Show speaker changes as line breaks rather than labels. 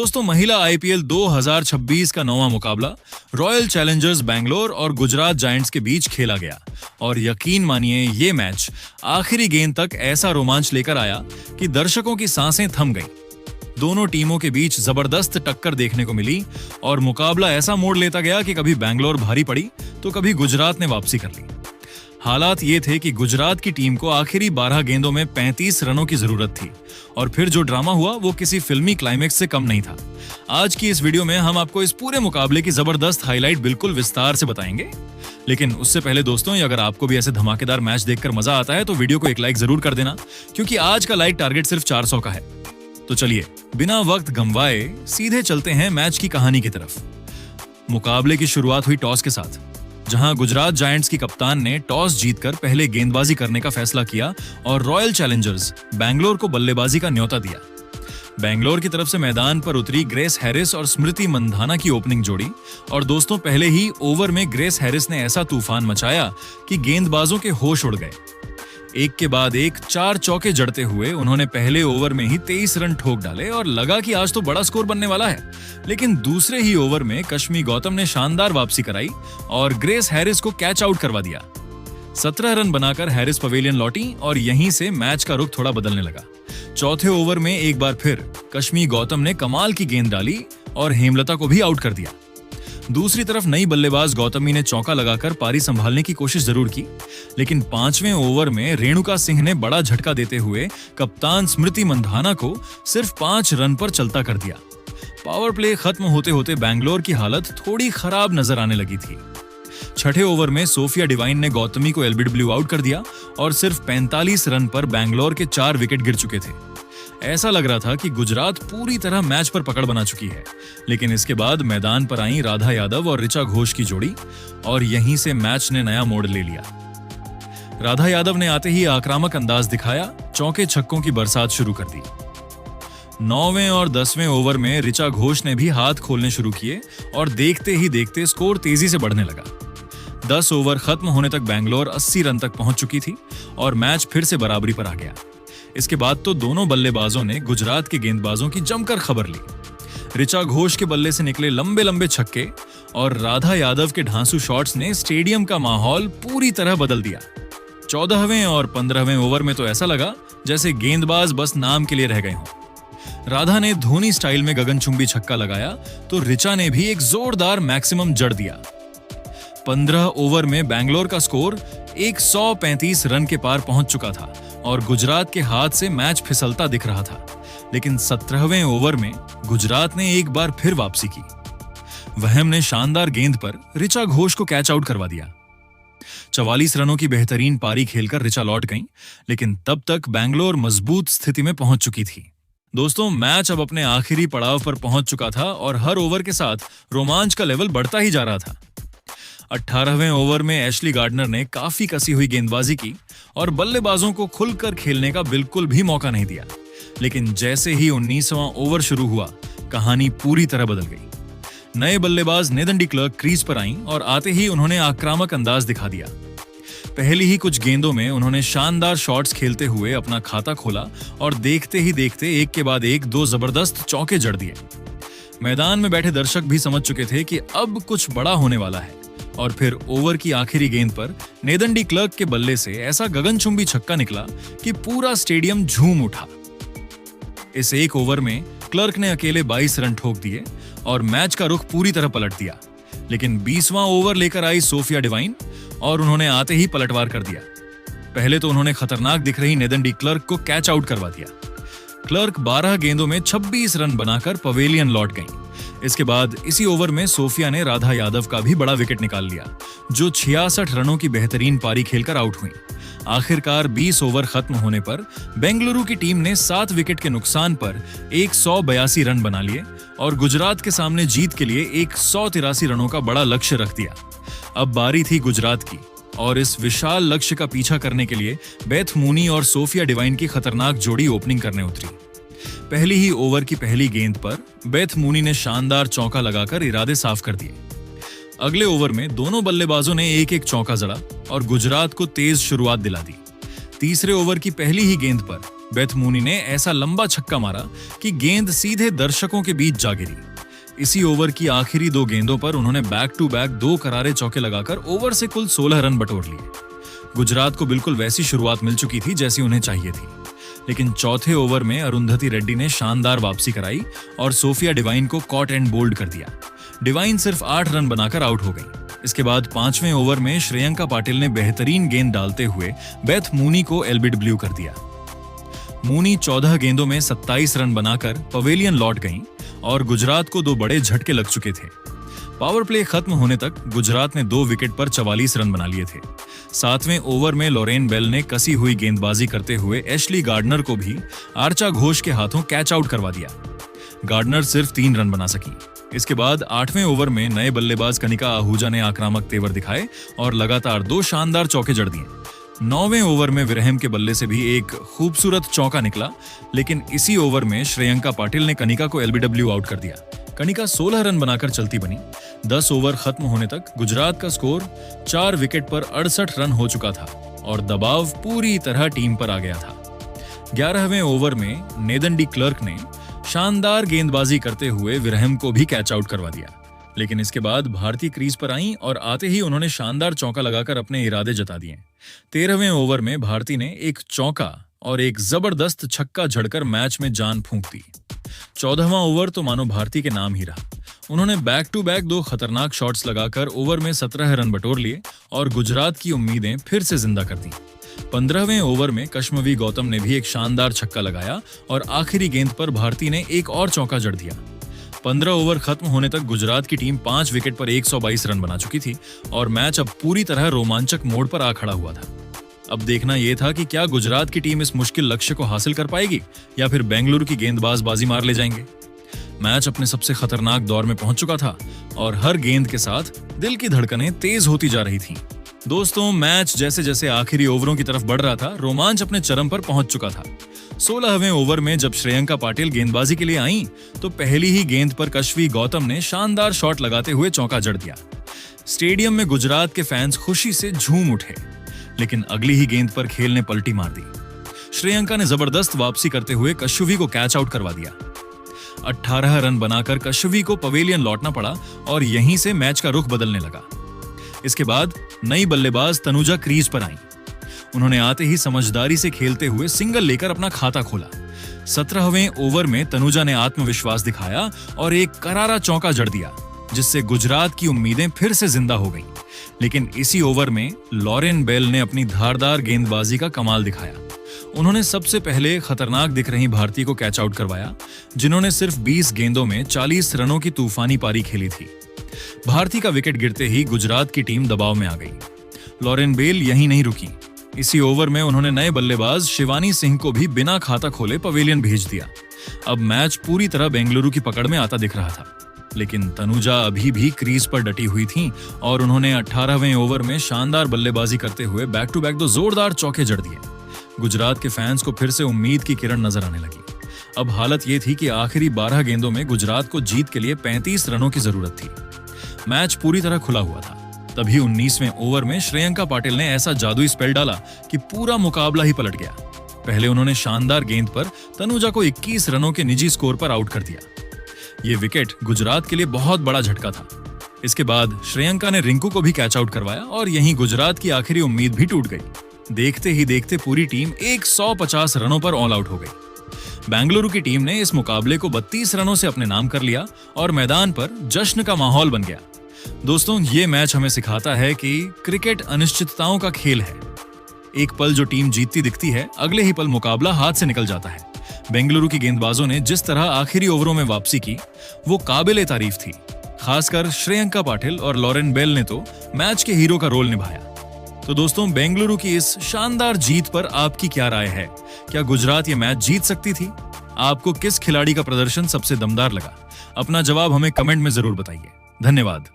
दोस्तों, महिला आईपीएल 2026 का नौवां मुकाबला रॉयल चैलेंजर्स बैंगलोर और गुजरात जायंट्स के बीच खेला गया और यकीन मानिए ये मैच आखिरी गेंद तक ऐसा रोमांच लेकर आया कि दर्शकों की सांसें थम गईं। दोनों टीमों के बीच जबरदस्त टक्कर देखने को मिली और मुकाबला ऐसा मोड़ लेता गया कि कभी बैंगलोर भारी पड़ी तो कभी गुजरात ने वापसी कर ली। हालात ये थे कि गुजरात की टीम को आखिरी 12 गेंदों में 35 रनों की जरूरत थी और फिर जो ड्रामा हुआ वो किसी फिल्मी क्लाइमेक्स से कम नहीं था। आज की इस वीडियो में हम आपको इस पूरे मुकाबले की जबरदस्त हाईलाइट बिल्कुल विस्तार से बताएंगे। लेकिन उससे पहले दोस्तों, अगर आपको भी ऐसे धमाकेदार मैच देखकर मजा आता है तो वीडियो को एक लाइक जरूर कर देना, क्योंकि आज का लाइक टारगेट सिर्फ 400 का है। तो चलिए बिना वक्त गंवाए सीधे चलते हैं मैच की कहानी की तरफ। मुकाबले की शुरुआत हुई टॉस के साथ, जहां गुजरात जायंट्स की कप्तान ने टॉस जीतकर पहले गेंदबाजी करने का फैसला किया और रॉयल चैलेंजर्स बैंगलोर को बल्लेबाजी का न्योता दिया। बैंगलोर की तरफ से मैदान पर उतरी ग्रेस हैरिस और स्मृति मंधाना की ओपनिंग जोड़ी और दोस्तों, पहले ही ओवर में ग्रेस हैरिस ने ऐसा तूफान मचाया कि गेंदबाजों के होश उड़ गए। एक के बाद एक 4 चौके जड़ते हुए उन्होंने पहले ओवर में ही 23 रन ठोक डाले और लगा कि आज तो बड़ा स्कोर बनने वाला है। लेकिन दूसरे ही ओवर में कश्मी गौतम ने शानदार वापसी कराई और ग्रेस हैरिस को कैच आउट करवा दिया। 17 रन बनाकर हैरिस पवेलियन लौटी और यहीं से मैच का रुख थोड़ा बदलने लगा। चौथे ओवर में एक बार फिर कश्मी गौतम ने कमाल की गेंद डाली और हेमलता को भी आउट कर दिया। दूसरी तरफ नई बल्लेबाज गौतमी ने चौका लगाकर पारी संभालने की कोशिश जरूर की, लेकिन 5वें ओवर में रेणुका सिंह ने बड़ा झटका देते हुए कप्तान स्मृति मंधाना को सिर्फ 5 रन पर चलता कर दिया। पावर प्ले खत्म होते होते बैंगलोर की हालत थोड़ी खराब नजर आने लगी थी। छठे ओवर में सोफिया डिवाइन ने गौतमी को एलबीडब्ल्यू आउट कर दिया और सिर्फ 45 रन पर बैंगलोर के 4 विकेट गिर चुके थे। ऐसा लग रहा था कि गुजरात पूरी तरह मैच पर पकड़ बना चुकी है, लेकिन इसके बाद मैदान पर आई राधा यादव और ऋचा घोष की जोड़ी और यहीं से मैच ने नया मोड़ ले लिया। राधा यादव ने आते ही आक्रामक अंदाज दिखाया, चौके छक्कों की बरसात शुरू कर दी। 9वें और 10वें ओवर में ऋचा घोष ने भी हाथ खोलने शुरू किए और देखते ही देखते स्कोर तेजी से बढ़ने लगा। 10 ओवर खत्म होने तक बैंगलोर 80 रन तक पहुंच चुकी थी और मैच फिर से बराबरी पर आ गया। इसके बाद तो दोनों बल्लेबाजों ने गुजरात के गेंदबाजों की जमकर खबर ली। ऋचा घोष के बल्ले से निकले लंबे लंबे छक्के और राधा यादव के ढांसू शॉट्स ने स्टेडियम का माहौल पूरी तरह बदल दिया। 14वें और 15वें ओवर में तो ऐसा लगा जैसे गेंदबाज बस नाम के लिए रह गए हों। राधा ने धोनी स्टाइल में गगनचुंबी छक्का लगाया तो ऋचा ने भी एक जोरदार मैक्सिमम जड़ दिया। 15 ओवर में बैंगलोर का स्कोर 135 रन के पार पहुंच चुका था और गुजरात के हाथ से मैच फिसलता दिख रहा था। लेकिन 17वें ओवर में गुजरात ने एक बार फिर वापसी की। वहम ने शानदार गेंद पर ऋचा घोष को कैच आउट करवा दिया। 44 रनों की बेहतरीन पारी खेलकर ऋचा लौट गईं, लेकिन तब तक बैंगलोर मजबूत स्थिति में पहुंच चुकी थी। दोस्तों, मैच अब अपने आखिरी पड़ाव पर पहुंच चुका था और हर ओवर के साथ रोमांच का लेवल बढ़ता ही जा रहा था। 18वें ओवर में एशली गार्डनर ने काफी कसी हुई गेंदबाजी की और बल्लेबाजों को खुलकर खेलने का बिल्कुल भी मौका नहीं दिया। लेकिन जैसे ही 19वां ओवर शुरू हुआ, कहानी पूरी तरह बदल गई। नए बल्लेबाज नेदन डी क्लर्क क्रीज पर आईं और आते ही उन्होंने आक्रामक अंदाज दिखा दिया। पहली ही कुछ गेंदों में उन्होंने शानदार शॉट्स खेलते हुए अपना खाता खोला और देखते ही देखते एक के बाद एक 2 जबरदस्त चौके जड़ दिए। मैदान में बैठे दर्शक भी समझ चुके थे कि अब कुछ बड़ा होने वाला है और फिर ओवर की आखिरी गेंद पर नेदन डी क्लर्क के बल्ले से ऐसा गगनचुंबी छक्का निकला कि पूरा स्टेडियम झूम उठा। इस एक ओवर में क्लर्क ने अकेले 22 रन ठोक दिए और मैच का रुख पूरी तरह पलट दिया। लेकिन 20वां ओवर लेकर आई सोफिया डिवाइन और उन्होंने आते ही पलटवार कर दिया। पहले तो उन्होंने खतरनाक दिख रही नेदन डी क्लर्क को कैच आउट करवा दिया। क्लर्क 12 गेंदों में 26 रन बनाकर पवेलियन लौट गईं। इसके बाद इसी ओवर में सोफिया ने राधा यादव का भी बड़ा विकेट निकाल लिया, जो 66 रनों की बेहतरीन पारी खेलकर आउट हुई। आखिरकार 20 ओवर खत्म होने पर बेंगलुरु की टीम ने 7 विकेट के नुकसान पर 182 रन बना लिए और गुजरात के सामने जीत के लिए 183 रनों का बड़ा लक्ष्य रख दिया। अब बारी थी गुजरात की और इस विशाल लक्ष्य का पीछा करने के लिए बेथ मूनी और सोफिया डिवाइन की खतरनाक जोड़ी ओपनिंग करने उतरी। पहली ही ओवर की पहली गेंद पर बेथ मूनी ने शानदार चौका लगाकर इरादे साफ कर दिए। अगले ओवर में दोनों बल्लेबाजों ने एक एक चौका जड़ा और गुजरात को तेज शुरुआत दिला दी। तीसरे ओवर की पहली ही गेंद पर बेथ मूनी ने ऐसा लंबा छक्का मारा कि गेंद सीधे दर्शकों के बीच जा गिरी। इसी ओवर की आखिरी 2 गेंदों पर उन्होंने बैक टू बैक 2 करारे चौके लगाकर ओवर से कुल 16 रन बटोर लिए। गुजरात को बिल्कुल वैसी शुरुआत मिल चुकी थी जैसी उन्हें चाहिए थी, लेकिन चौथे ओवर में अरुंधति रेड्डी ने शानदार वापसी कराई और सोफिया डिवाइन को कॉट एंड बोल्ड कर दिया। डिवाइन सिर्फ 8 रन बनाकर आउट हो गई। इसके बाद 5वें ओवर में श्रेयंका पाटिल ने बेहतरीन गेंद डालते हुए बेथ मूनी को एलबीडब्ल्यू कर दिया। मूनी 14 गेंदों में 27 रन बनाकर पवेलियन लौट गईं और गुजरात को 2 बड़े झटके लग चुके थे। पावर प्ले खत्म होने तक गुजरात ने 2 विकेट पर 44 रन बना लिए थे। 7वें ओवर में लॉरेन बेल ने कसी हुई गेंदबाजी करते हुए एशली गार्डनर को भी आर्चा घोष के हाथों कैच आउट करवा दिया। गार्डनर सिर्फ 3 रन बना सकी। इसके बाद 8वें ओवर में नए बल्लेबाज कनिका आहूजा ने आक्रामक तेवर दिखाए और लगातार 2 शानदार चौके जड़ दिए। 9वें ओवर में विरहम के बल्ले से भी एक खूबसूरत चौका निकला, लेकिन इसी ओवर में श्रेयंका पाटिल ने कनिका को एलबीडब्ल्यू आउट कर दिया। कनिका 16 रन बनाकर चलती बनी। 10 ओवर खत्म होने तक गुजरात का स्कोर 4 विकेट पर 68 रन हो चुका था और दबाव पूरी तरह टीम पर आ गया था। 11वें ओवर में नेदन डी क्लर्क ने शानदार गेंदबाजी करते हुए विरहम को भी कैच आउट करवा दिया, लेकिन इसके बाद भारती क्रीज पर आईं और आते ही उन्होंने शानदार चौका लगाकर अपने इरादे जता दिए। 13वें ओवर में भारती ने एक चौका और एक जबरदस्त छक्का झड़कर मैच में जान फूंक दी। 14वां ओवर तो मानो भारती के नाम ही रहा। उन्होंने बैक टू बैक 2 खतरनाक शॉट्स लगाकर ओवर में 17 रन बटोर लिए और गुजरात की उम्मीदें फिर से जिंदा कर दी। 15वें ओवर में कश्मवी गौतम ने भी एक शानदार छक्का लगाया और आखिरी गेंद पर भारती ने एक और चौका जड़ दिया। 15 ओवर खत्म होने तक गुजरात की टीम 5 विकेट पर 122 रन बना चुकी थी और मैच अब पूरी तरह रोमांचक मोड़ पर आ खड़ा हुआ था। अब देखना यह था कि क्या गुजरात की टीम इस मुश्किल लक्ष्य को हासिल कर पाएगी या फिर बेंगलुरु की गेंदबाज बाजी मार ले जाएंगे। मैच अपने सबसे खतरनाक दौर में पहुंच चुका था और हर गेंद के साथ दिल की धड़कनें तेज होती जा रही थीं। दोस्तों, मैच जैसे जैसे आखिरी ओवरों की तरफ बढ़ रहा था, रोमांच अपने चरम पर पहुंच चुका था। 16वें ओवर में जब श्रेयंका पाटिल गेंदबाजी के लिए आईं, तो पहली ही गेंद पर कश्वी गौतम ने शानदार शॉट लगाते हुए चौका जड़ दिया। स्टेडियम में गुजरात के फैंस खुशी से झूम उठे, लेकिन अगली ही गेंद पर खेल ने पलटी मार दी। श्रेयंका ने जबरदस्त वापसी करते हुए कश्यवी को कैच आउट करवा दिया। 18 रन बनाकर कश्यवी को पवेलियन लौटना पड़ा और यहीं से मैच का रुख बदलने लगा। इसके बाद नई बल्लेबाज तनुजा क्रीज पर आईं। उन्होंने आते ही समझदारी से खेलते हुए सिंगल लेकर अपना खाता खोला। 17वें ओवर में तनुजा ने आत्मविश्वास दिखाया और एक करारा चौका जड़ दिया, जिससे गुजरात की उम्मीदें फिर से जिंदा हो गईं। लेकिन इसी ओवर में लॉरेन बेल ने अपनी धारदार गेंदबाजी का कमाल दिखाया। उन्होंने सबसे पहले खतरनाक दिख रही भारती को कैच आउट करवाया, जिन्होंने सिर्फ 20 गेंदों में 40 रनों की तूफानी पारी खेली थी। भारती का विकेट गिरते ही गुजरात की टीम दबाव में आ गई। लॉरेन बेल यहीं नहीं रुकी। इसी ओवर में उन्होंने नए बल्लेबाज शिवानी सिंह को भी बिना खाता खोले पवेलियन भेज दिया। अब मैच पूरी तरह बेंगलुरु की पकड़ में आता दिख रहा था, लेकिन तनुजा अभी भी क्रीज पर डटी हुई थीं और उन्होंने 18वें ओवर में शानदार बल्लेबाजी करते हुए बैक टू बैक 2 जोरदार चौके जड़ दिए। गुजरात के फैंस को फिर से उम्मीद की किरण नजर आने लगी। अब हालत ये थी कि आखिरी 12 गेंदों में गुजरात को जीत के लिए 35 रनों की जरूरत थी। मैच पूरी तरह खुला हुआ था। तभी 19वें ओवर में श्रेयंका पाटिल ने ऐसा जादुई स्पेल डाला कि पूरा मुकाबला ही पलट गया। पहले उन्होंने शानदार गेंद पर तनुजा को 21 रनों के निजी स्कोर पर आउट कर दिया। ये विकेट गुजरात के लिए बहुत बड़ा झटका था। इसके बाद श्रेयंका ने रिंकू को भी कैच आउट करवाया और यहीं गुजरात की आखिरी उम्मीद भी टूट गई। देखते ही देखते पूरी टीम 150 रनों पर ऑल आउट हो गई। बेंगलुरु की टीम ने इस मुकाबले को 32 रनों से अपने नाम कर लिया और मैदान पर जश्न का माहौल बन गया। दोस्तों, ये मैच हमें सिखाता है कि क्रिकेट अनिश्चितताओं का खेल है। एक पल जो टीम जीतती दिखती है, अगले ही पल मुकाबला हाथ से निकल जाता है। बेंगलुरु की गेंदबाजों ने जिस तरह आखिरी ओवरों में वापसी की, वो काबिले तारीफ थी। खासकर श्रेयंका पाटिल और लॉरेन बेल ने तो मैच के हीरो का रोल निभाया। तो दोस्तों, बेंगलुरु की इस शानदार जीत पर आपकी क्या राय है? क्या गुजरात ये मैच जीत सकती थी? आपको किस खिलाड़ी का प्रदर्शन सबसे दमदार लगा? अपना जवाब हमें कमेंट में जरूर बताइए। धन्यवाद।